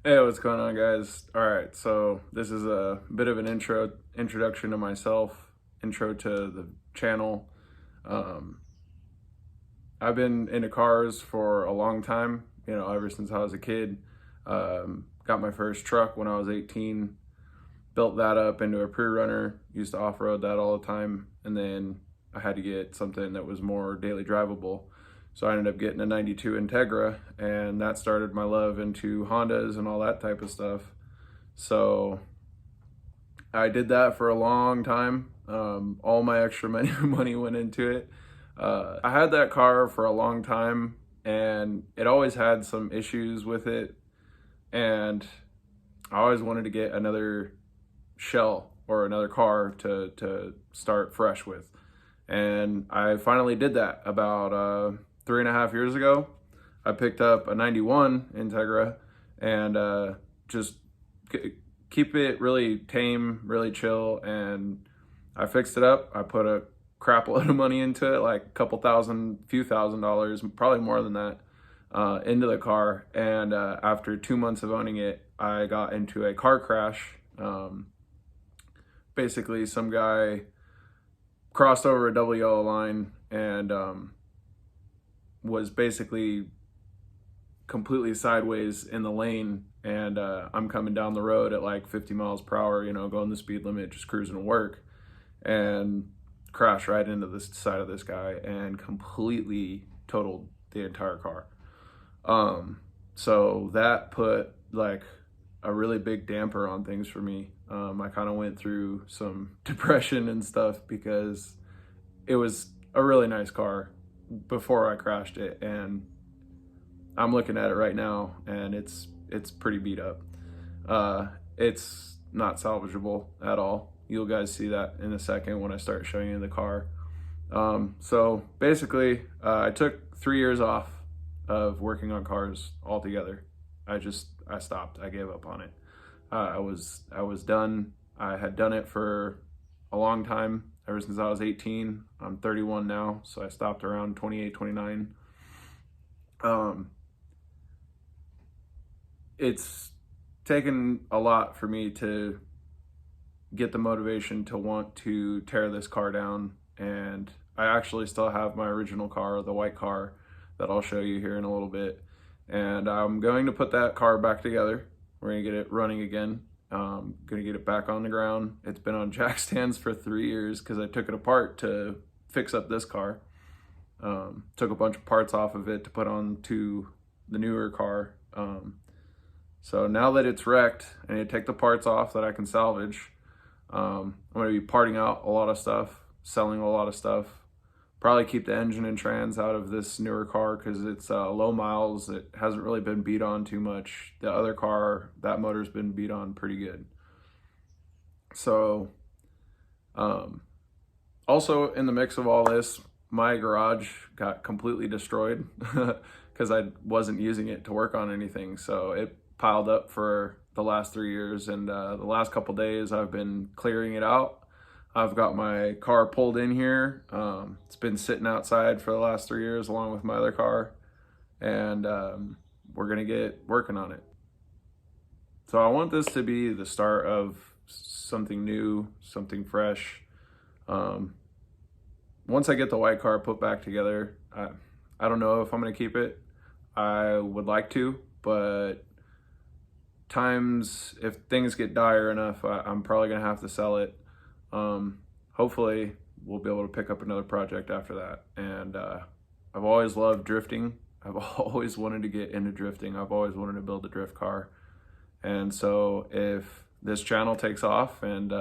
Hey, what's going on, guys? All right, so this is a bit of an introduction to myself, intro to the channel. Um, I've been into cars for a long time, ever since I was a kid. Got my first truck when I was 18, built that up into a pre-runner, used to off-road that all the time, and then I had to get something that was more daily drivable. So I ended up getting a 92 Integra, and that started my love into Hondas and all that type of stuff. So I did that for a long time. All my extra money went into it. I had that car for a long time, and it always had some issues with it. And I always wanted to get another shell or another car to start fresh with. And I finally did that about 3.5 years ago. I picked up a 91 Integra and just keep it really tame, really chill. And I fixed it up. I put a crap load of money into it, like a couple thousand, few $1,000s, probably more than that, into the car. And after 2 months of owning it, I got into a car crash. Basically, some guy crossed over a double yellow line and was basically completely sideways in the lane, and I'm coming down the road at like 50 miles per hour, going the speed limit, just cruising to work, and crashed right into the side of this guy and completely totaled the entire car. So that put like a really big damper on things for me. I kind of went through some depression and stuff because it was a really nice car before I crashed it, and I'm looking at it right now and it's pretty beat up. It's not salvageable at all. You'll guys see that in a second when I start showing you the car. So basically, I took 3 years off of working on cars altogether. I stopped. I gave up on it. I was done. I had done it for a long time, ever since I was 18. I'm 31 now, so I stopped around 28, 29. It's taken a lot for me to get the motivation to want to tear this car down, and I actually still have my original car, the white car, that I'll show you here in a little bit, and I'm going to put that car back together. We're gonna get it running again. Gonna get it back on the ground. It's been on jack stands for 3 years because I took it apart to fix up this car. Took a bunch of parts off of it to put on to the newer car. So now that it's wrecked, I need to take the parts off that I can salvage. I'm gonna be parting out a lot of stuff, selling a lot of stuff. Probably keep the engine and trans out of this newer car because it's low miles. It hasn't really been beat on too much. The other car, that motor's been beat on pretty good. So, also in the mix of all this, my garage got completely destroyed because I wasn't using it to work on anything. So it piled up for the last 3 years, and the last couple days I've been clearing it out. I've got my car pulled in here. It's been sitting outside for the last 3 years along with my other car, and we're gonna get working on it. So I want this to be the start of something new, something fresh. Once I get the white car put back together, I don't know if I'm gonna keep it. I would like to, but if things get dire enough, I'm probably gonna have to sell it. Hopefully we'll be able to pick up another project after that. And I've always loved drifting. I've always wanted to get into drifting. I've always wanted to build a drift car. And so if this channel takes off and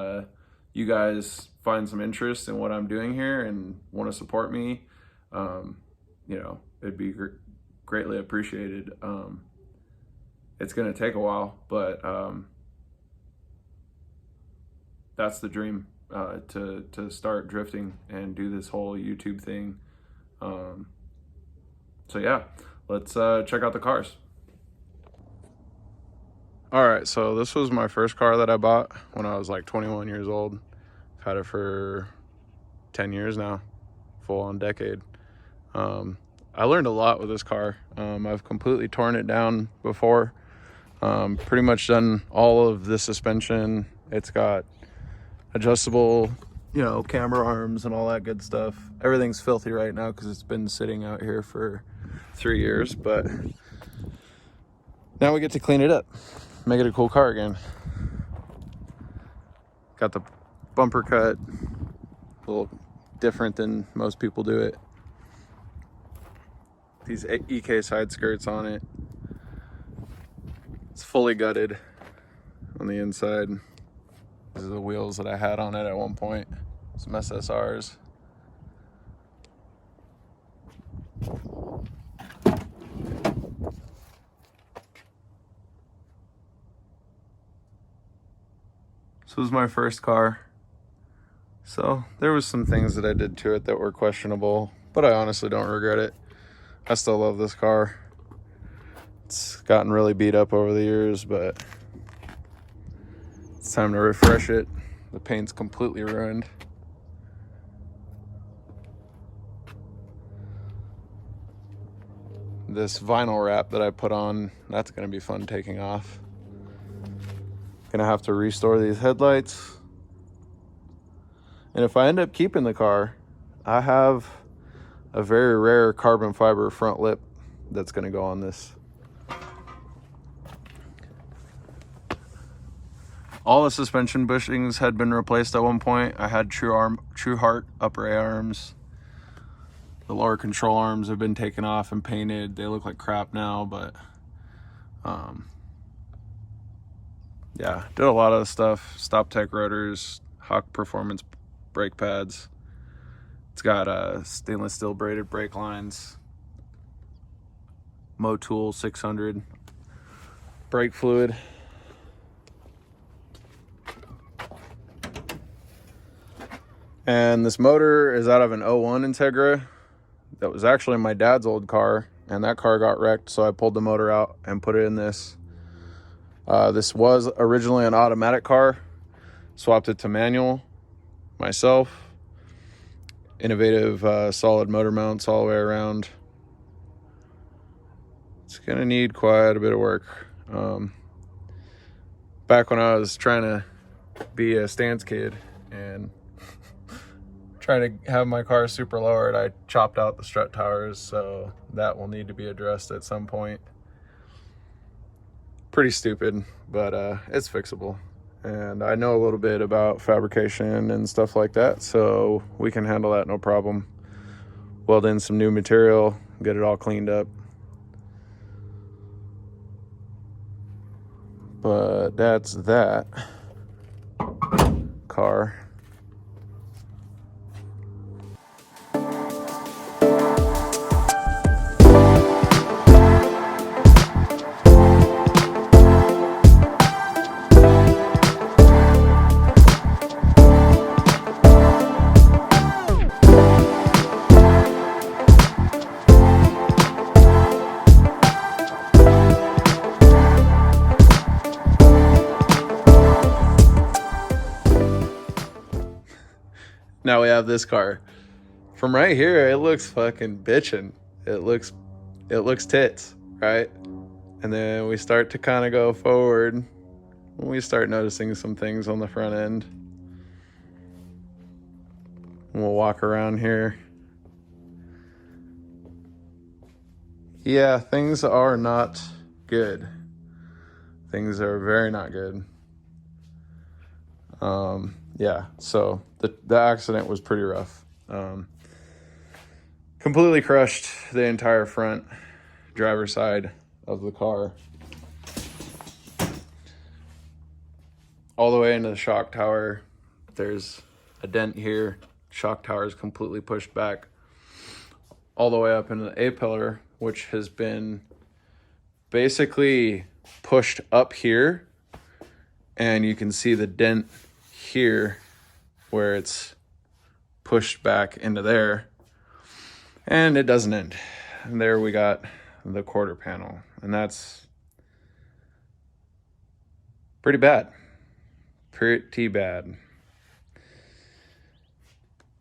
you guys find some interest in what I'm doing here and want to support me, it'd be greatly appreciated. It's going to take a while, but that's the dream, to start drifting and do this whole YouTube thing. So yeah, let's check out the cars. All right, so this was my first car that I bought when I was like 21 years old. I've had it for 10 years now, full on decade. I learned a lot with this car. I've completely torn it down before. Pretty much done all of the suspension. It's got adjustable, camera arms and all that good stuff. Everything's filthy right now because it's been sitting out here for 3 years, but now we get to clean it up, make it a cool car again. Got the bumper cut, a little different than most people do it. These EK side skirts on it. It's fully gutted on the inside. These are the wheels that I had on it at one point. Some SSRs. This was my first car. So there was some things that I did to it that were questionable, but I honestly don't regret it. I still love this car. It's gotten really beat up over the years, but it's time to refresh it. The paint's completely ruined. This vinyl wrap that I put on, that's gonna be fun taking off. Gonna have to restore these headlights. And if I end up keeping the car, I have a very rare carbon fiber front lip that's gonna go on this. All the suspension bushings had been replaced at one point. I had True Heart upper A arms. The lower control arms have been taken off and painted. They look like crap now, but yeah, did a lot of stuff. Stop tech rotors, Hawk Performance brake pads. It's got stainless steel braided brake lines. Motul 600 brake fluid. And this motor is out of an 01 Integra. That was actually my dad's old car, and that car got wrecked, so I pulled the motor out and put it in this. This was originally an automatic car. Swapped it to manual myself. Innovative solid motor mounts all the way around. It's gonna need quite a bit of work. Back when I was trying to be a stance kid and trying to have my car super lowered, I chopped out the strut towers, so that will need to be addressed at some point. Pretty stupid, but it's fixable. And I know a little bit about fabrication and stuff like that, so we can handle that no problem. Weld in some new material, get it all cleaned up. But that's that car. Now we have this car. From right here, it looks fucking bitchin'. It looks tits, right? And then we start to kind of go forward. We start noticing some things on the front end. And we'll walk around here. Yeah, things are not good. Things are very not good. Yeah, so the accident was pretty rough. Completely crushed the entire front driver's side of the car. All the way into the shock tower. There's a dent here. Shock tower is completely pushed back. All the way up into the A-pillar, which has been basically pushed up here. And you can see the dent here where it's pushed back into there, and it doesn't end. And there we got the quarter panel, and that's pretty bad.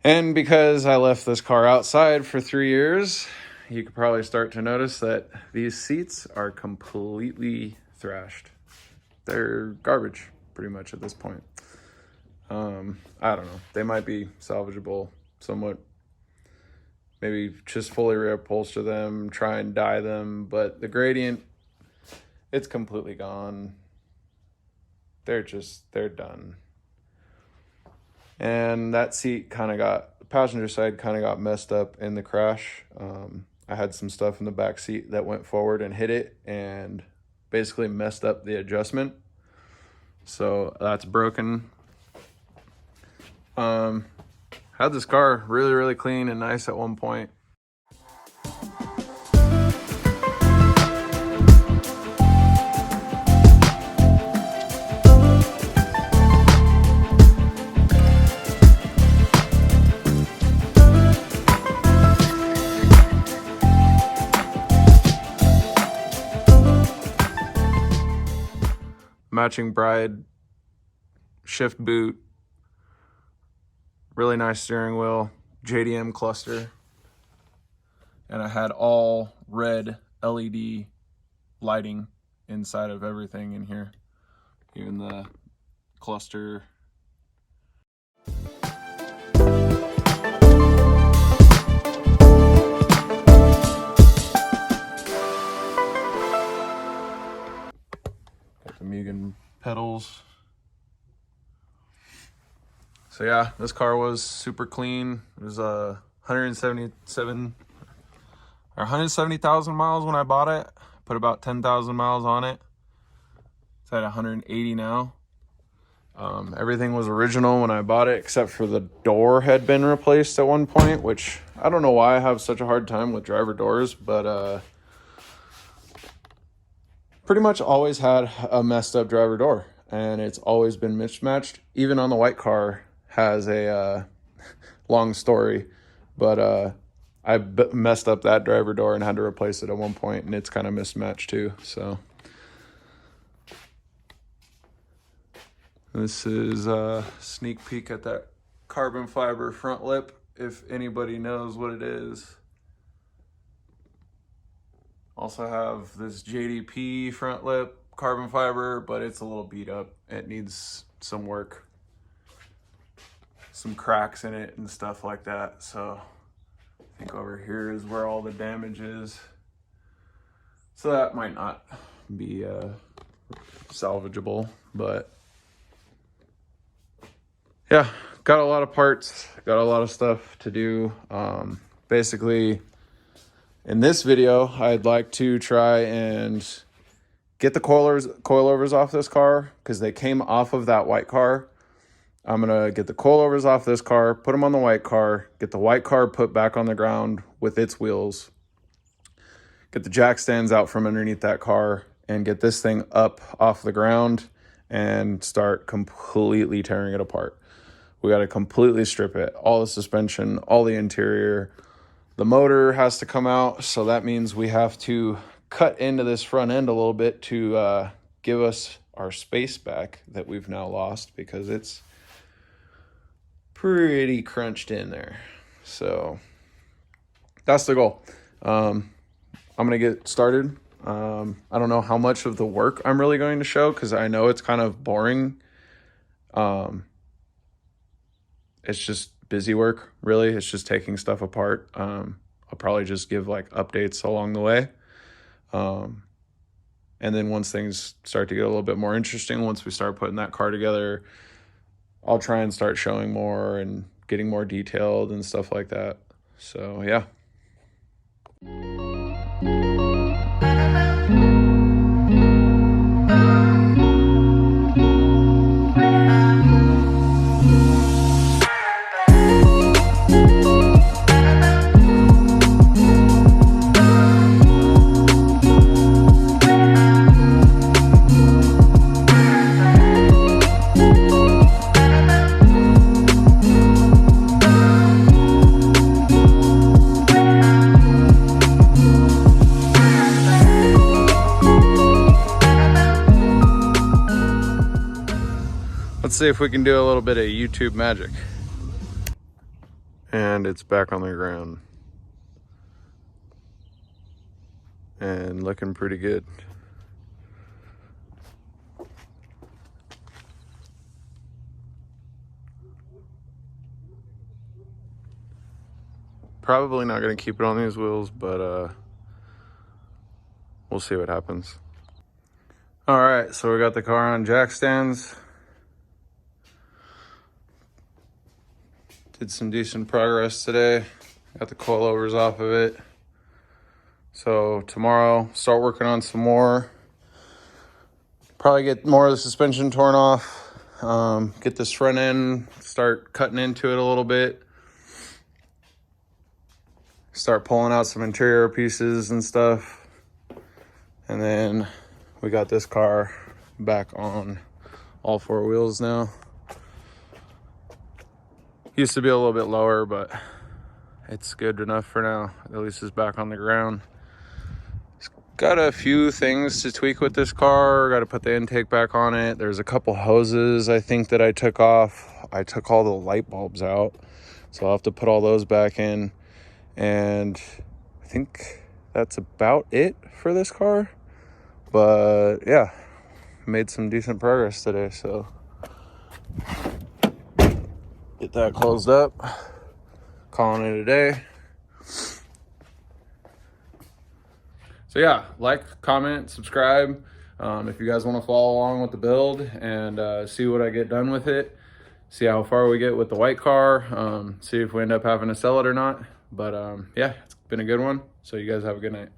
And because I left this car outside for 3 years, you could probably start to notice that these seats are completely thrashed. they're garbage pretty much at this point. I don't know. They might be salvageable somewhat. Maybe just fully reupholster them, try and dye them, but the gradient, it's completely gone. They're done. And that seat the passenger side kind of got messed up in the crash. I had some stuff in the back seat that went forward and hit it and basically messed up the adjustment. So that's broken. Had this car really, really clean and nice at one point. Matching Bride shift boot, really nice steering wheel, JDM cluster, and I had all red LED lighting inside of everything in here, even the cluster. Mugen pedals. So yeah, this car was super clean. It was 170,000 miles when I bought it. Put about 10,000 miles on it. It's at 180 now. Everything was original when I bought it, except for the door had been replaced at one point, which I don't know why I have such a hard time with driver doors, but pretty much always had a messed up driver door, and it's always been mismatched. Even on the white car has a long story, but I messed up that driver door and had to replace it at one point, and it's kind of mismatched too. So this is a sneak peek at that carbon fiber front lip, if anybody knows what it is. Also have this JDP front lip, carbon fiber, but it's a little beat up. It needs some work, some cracks in it and stuff like that. So I think over here is where all the damage is. So that might not be salvageable, but yeah, got a lot of parts, got a lot of stuff to do. Basically, in this video, I'd like to try and get the coilovers off this car because they came off of that white car. I'm going to get the coilovers off this car, put them on the white car, get the white car put back on the ground with its wheels, get the jack stands out from underneath that car, and get this thing up off the ground and start completely tearing it apart. We got to completely strip it, all the suspension, all the interior. The motor has to come out, so that means we have to cut into this front end a little bit to give us our space back that we've now lost because it's pretty crunched in there. So that's the goal. I'm gonna get started. I don't know how much of the work I'm really going to show because I know it's kind of boring. It's just busy work, really. It's just taking stuff apart. I'll probably just give like updates along the way. And then once things start to get a little bit more interesting, once we start putting that car together, I'll try and start showing more and getting more detailed and stuff like that. So yeah. Let's see if we can do a little bit of YouTube magic. And it's back on the ground. And looking pretty good. Probably not going to keep it on these wheels, but we'll see what happens. All right, so we got the car on jack stands. Did some decent progress today. Got the coilovers off of it. So tomorrow, start working on some more. Probably get more of the suspension torn off. Get this front end, start cutting into it a little bit. Start pulling out some interior pieces and stuff. And then we got this car back on all four wheels now. Used to be a little bit lower, but it's good enough for now. At least it's back on the ground. It's got a few things to tweak with this car. Got to put the intake back on it. There's a couple hoses I think that I took off. I took all the light bulbs out, so I'll have to put all those back in. And I think that's about it for this car. But yeah, made some decent progress today, so get that closed up, calling it a day. So yeah, like, comment, subscribe if you guys want to follow along with the build and see what I get done with it, see how far we get with the white car, see if we end up having to sell it or not. But yeah, it's been a good one, so you guys have a good night.